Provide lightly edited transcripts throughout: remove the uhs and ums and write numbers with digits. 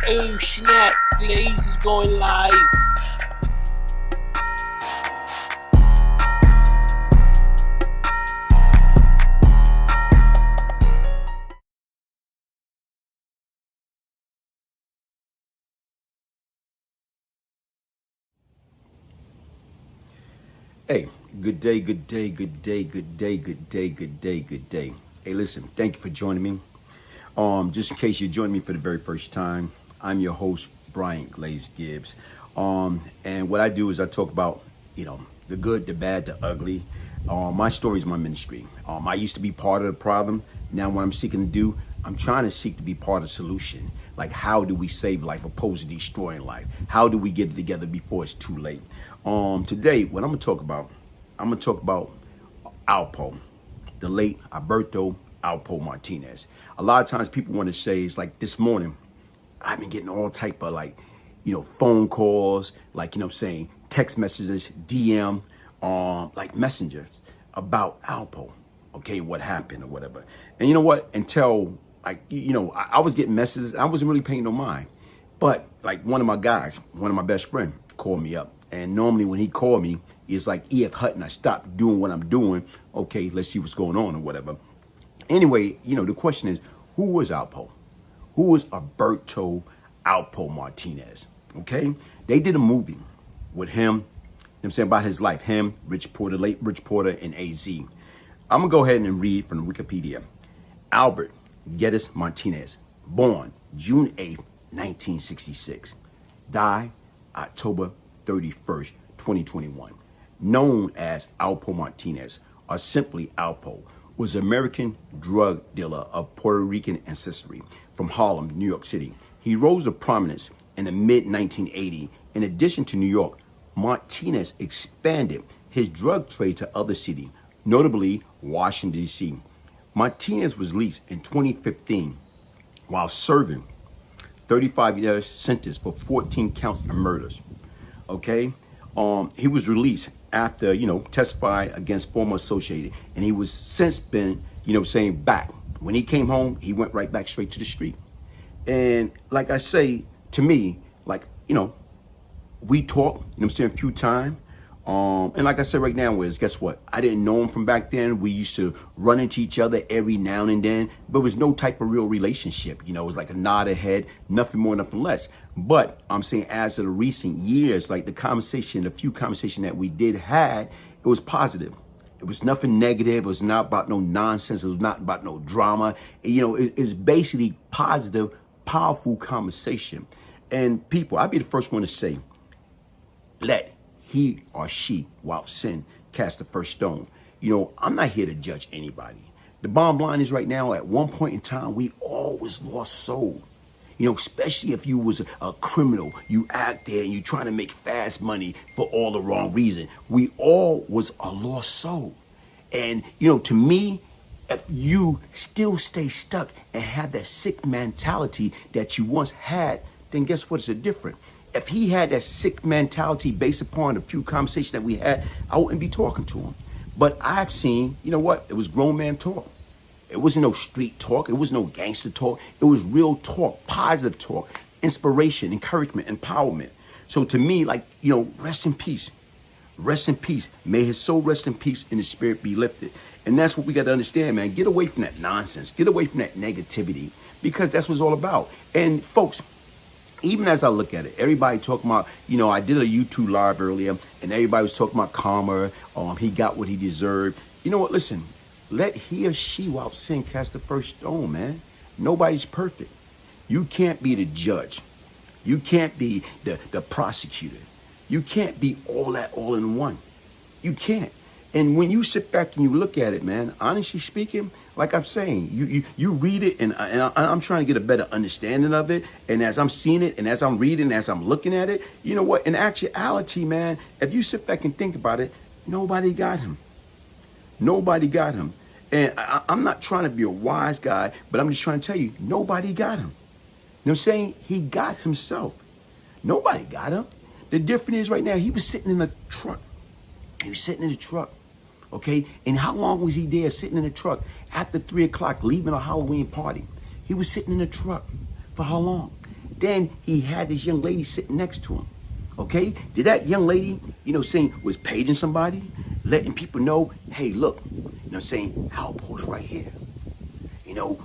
Oh snap, Glaze is going live. Hey, good day, good day, good day, good day, good day, good day, good day. Hey, listen, thank you for joining me. Just in case you're joining me for the very first time, I'm your host, Brian Glaze Gibbs. And what I do is I talk about, the good, the bad, the ugly. My story is my ministry. I used to be part of the problem. Now what I'm seeking to do, I'm trying to seek to be part of the solution. Like, how do we save life opposed to destroying life? How do we get it together before it's too late? Today, what I'm gonna talk about Alpo, the late Alberto Alpo Martinez. A lot of times people want to say, it's like this morning, I've been getting all type of phone calls, saying text messages, DM, like messengers about Alpo, okay, what happened or whatever. And you know what? Until I was getting messages, I wasn't really paying no mind. But like one of my guys, one of my best friends, called me up. And normally when he called me, it's like E.F. Hutton, I stopped doing what I'm doing. Okay, let's see what's going on or whatever. Anyway, the question is, who was Alpo? Who was Alberto Alpo Martinez? Okay? They did a movie with him, about his life. Him, Rich Porter, late Rich Porter, and AZ. I'm going to go ahead and read from Wikipedia. Albert Geddes Martinez, born June 8th, 1966. Died October 31st, 2021. Known as Alpo Martinez, or simply Alpo, was an American drug dealer of Puerto Rican ancestry from Harlem, New York City. He rose to prominence in the mid-1980s. In addition to New York, Martinez expanded his drug trade to other cities, notably Washington, D.C. Martinez was released in 2015 while serving 35 years sentence for 14 counts of murders. Okay? He was released after, testified against former associated, and he was since been, saying back. When he came home, he went right back straight to the street. And like I say, to me, we talk, a few times. And like I said right now is, guess what? I didn't know him from back then. We used to run into each other every now and then, but it was no type of real relationship. It was like a nod ahead, nothing more, nothing less. But I'm saying as of the recent years, like the few conversations that we did had, it was positive. It was nothing negative. It was not about no nonsense. It was not about no drama. It's basically positive, powerful conversation. And people, I'll be the first one to say, let he or she, without sin, cast the first stone. I'm not here to judge anybody. The bottom line is right now, at one point in time, we always lost soul. Especially if you was a criminal, you act there and you trying to make fast money for all the wrong reason. We all was a lost soul. And, to me, if you still stay stuck and have that sick mentality that you once had, then guess what? It's a different. If he had that sick mentality based upon a few conversations that we had, I wouldn't be talking to him. But I've seen, it was grown man talk. It wasn't no street talk. It was no gangster talk. It was real talk, positive talk, inspiration, encouragement, empowerment. So to me, rest in peace. Rest in peace. May his soul rest in peace and his spirit be lifted. And that's what we got to understand, man. Get away from that nonsense. Get away from that negativity, because that's what it's all about. And folks, even as I look at it, everybody talking about, I did a YouTube live earlier and everybody was talking about karma. He got what he deserved. You know what? Listen, let he or she without sin cast the first stone, man. Nobody's perfect. You can't be the judge. You can't be the prosecutor. You can't be all that all in one. You can't. And when you sit back and you look at it, man, honestly speaking, like I'm saying, you read it, and I'm trying to get a better understanding of it. And as I'm seeing it, and as I'm reading, as I'm looking at it, you know what? In actuality, man, if you sit back and think about it, nobody got him. Nobody got him. And I'm not trying to be a wise guy, but I'm just trying to tell you, nobody got him. You know what I'm saying? He got himself. Nobody got him. The difference is right now, he was sitting in the truck. He was sitting in the truck. Okay, and how long was he there sitting in the truck after 3 o'clock, leaving a Halloween party? He was sitting in the truck for how long? Then he had this young lady sitting next to him. Okay? Did that young lady, saying, was paging somebody, letting people know, hey, look, saying, Alpo's right here.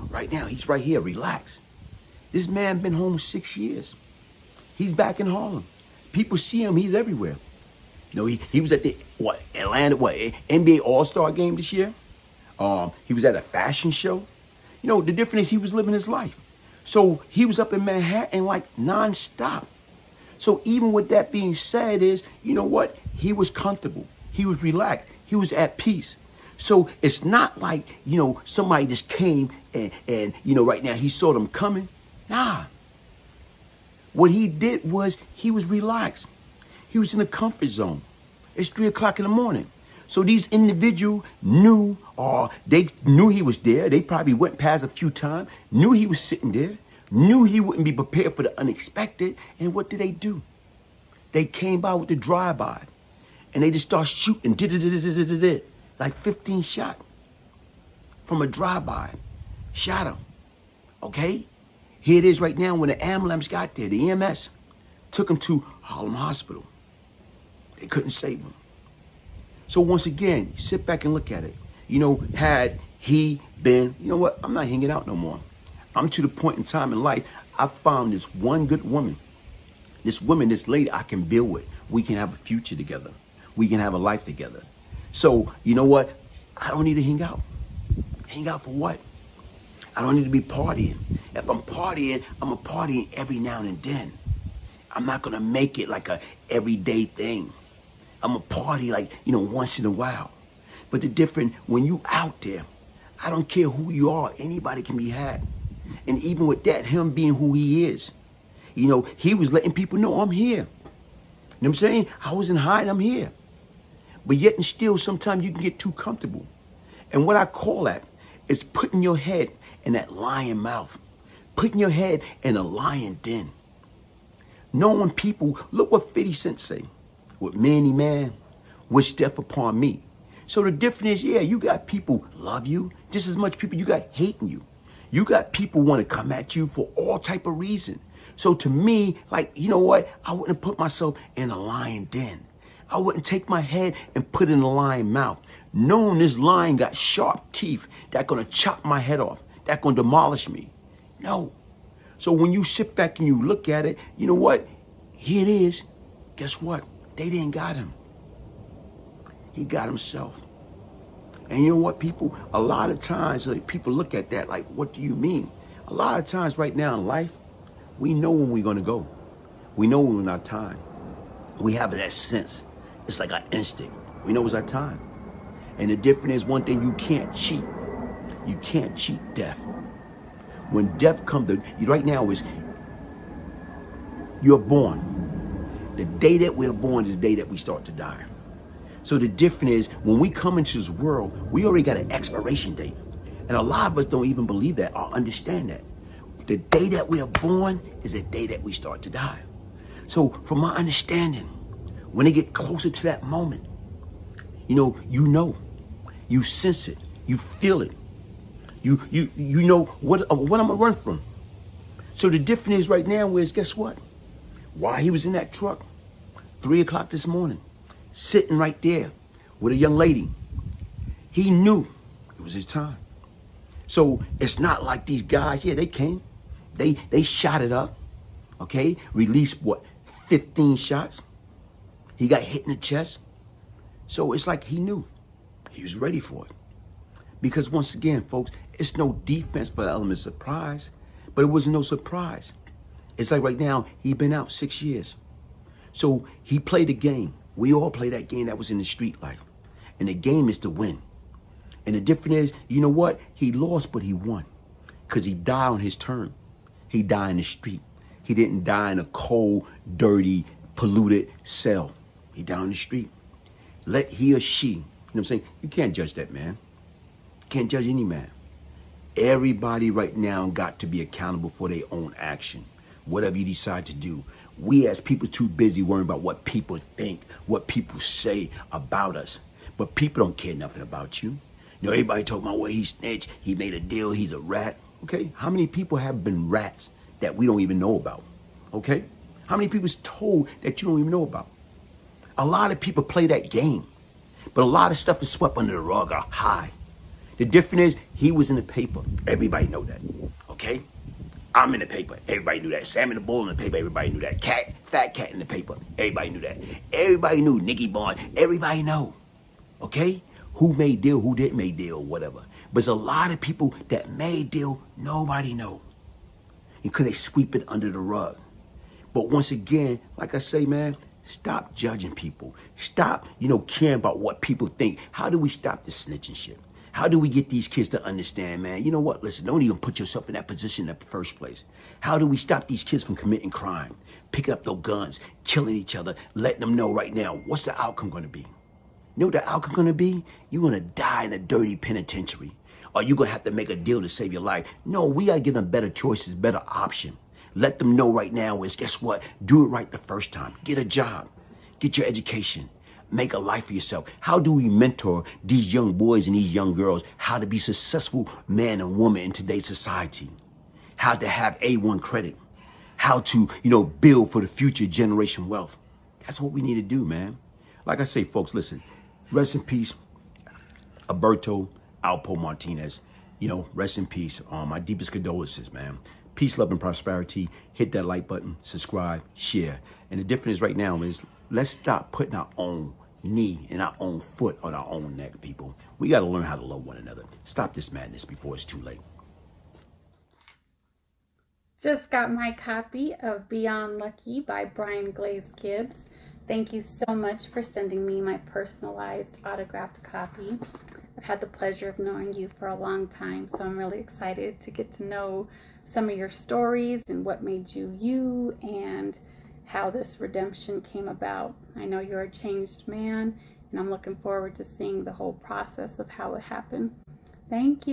Right now, he's right here, relax. This man been home 6 years. He's back in Harlem. People see him, he's everywhere. He was at the, Atlanta, NBA All-Star game this year. He was at a fashion show. The difference is he was living his life. So he was up in Manhattan like nonstop. So even with that being said is, he was comfortable. He was relaxed. He was at peace. So it's not like, somebody just came and right now he saw them coming. Nah. What he did was he was relaxed. He was in the comfort zone. It's 3 o'clock in the morning. So these individuals knew, or they knew he was there. They probably went past a few times, knew he was sitting there, knew he wouldn't be prepared for the unexpected. And what did they do? They came by with the drive-by. And they just start shooting, like 15 shots from a drive-by. Shot him. Okay? Here it is right now when the ambulance got there, the EMS took him to Harlem Hospital. They couldn't save him. So once again, sit back and look at it. Had he been, I'm not hanging out no more. I'm to the point in time in life, I found this one good woman. This lady I can build with. We can have a future together. We can have a life together. So, you know what? I don't need to hang out. Hang out for what? I don't need to be partying. If I'm partying, I'm a partying every now and then. I'm not going to make it like a everyday thing. I'm a party like, once in a while. But the difference, when you out there, I don't care who you are, anybody can be had. And even with that, him being who he is, he was letting people know I'm here. You know what I'm saying? I wasn't hiding, I'm here. But yet and still, sometimes you can get too comfortable. And what I call that is putting your head in that lion mouth. Putting your head in a lion den. Knowing people, look what 50 Cent say. With many man, wish death upon me. So the difference is, you got people love you just as much people you got hating you. You got people want to come at you for all type of reason. So to me, like, I wouldn't put myself in a lion den. I wouldn't take my head and put it in a lion mouth. Knowing this lion got sharp teeth that gonna chop my head off, that gonna demolish me. No. So when you sit back and you look at it, you know what? Here it is. Guess what? They didn't got him. He got himself. And you know what, people? A lot of times, people look at that like, what do you mean? A lot of times right now in life, we know when we're going to go. We know when it's our time. We have that sense. It's like our instinct. We know it's our time. And the difference is one thing you can't cheat. You can't cheat death. When death comes, right now is you're born. The day that we're born is the day that we start to die. So the difference is when we come into this world, we already got an expiration date. And a lot of us don't even believe that or understand that. The day that we are born is the day that we start to die. So from my understanding, when they get closer to that moment, you sense it, you feel it. You know what I'm gonna run from. So the difference is right now is, guess what? While he was in that truck, 3 o'clock this morning, sitting right there with a young lady, he knew it was his time. So it's not like these guys, they came, they shot it up, okay? Released 15 shots. He got hit in the chest. So it's like he knew. He was ready for it. Because once again, folks, it's no defense but element of surprise. But it wasn't no surprise. It's like right now, he been out 6 years. So he played a game. We all play that game that was in the street life. And the game is to win. And the difference is, you know what? He lost, but he won. Because he died on his term. He died in the street. He didn't die in a cold, dirty, polluted cell. He died on the street. Let he or she, you know what I'm saying? You can't judge that man. You can't judge any man. Everybody right now got to be accountable for their own action. Whatever you decide to do. We as people too busy worrying about what people think, what people say about us. But people don't care nothing about you. Everybody talking about, he snitched, he made a deal, he's a rat. Okay, how many people have been rats that we don't even know about? Okay? How many people is told that you don't even know about? A lot of people play that game, but a lot of stuff is swept under the rug or high. The difference is he was in the paper. Everybody know that. Okay? I'm in the paper. Everybody knew that. Sam in the Bull in the paper. Everybody knew that. Fat cat in the paper. Everybody knew that. Everybody knew Nicky Barnes. Everybody know. Okay? Who made deal, who didn't make deal, whatever. But there's a lot of people that made deal, nobody know. Because they sweep it under the rug. But once again, like I say, man, stop judging people. Stop, caring about what people think. How do we stop this snitching shit? How do we get these kids to understand, man? You know what? Listen, don't even put yourself in that position in the first place. How do we stop these kids from committing crime, picking up those guns, killing each other, letting them know right now, what's the outcome going to be? You know what the outcome going to be? You're going to die in a dirty penitentiary. Or you're going to have to make a deal to save your life. No, we got to give them better choices, better option. Let them know right now is, guess what? Do it right the first time. Get a job. Get your education. Make a life for yourself. How do we mentor these young boys and these young girls how to be successful man and woman in today's society? How to have A1 credit. How to, build for the future generation wealth. That's what we need to do, man. Like I say, folks, listen. Rest in peace, Alberto Alpo Martinez. Rest in peace. My deepest condolences, man. Peace, love, and prosperity. Hit that like button, subscribe, share. And the difference right now is let's stop putting our own knee and our own foot on our own neck, people. We got to learn how to love one another. Stop this madness before it's too late. Just got my copy of Beyond Lucky by Brian Glaze Gibbs. Thank you so much for sending me my personalized autographed copy. I've had the pleasure of knowing you for a long time, so I'm really excited to get to know some of your stories and what made you you and how this redemption came about. I know you're a changed man, and I'm looking forward to seeing the whole process of how it happened. Thank you.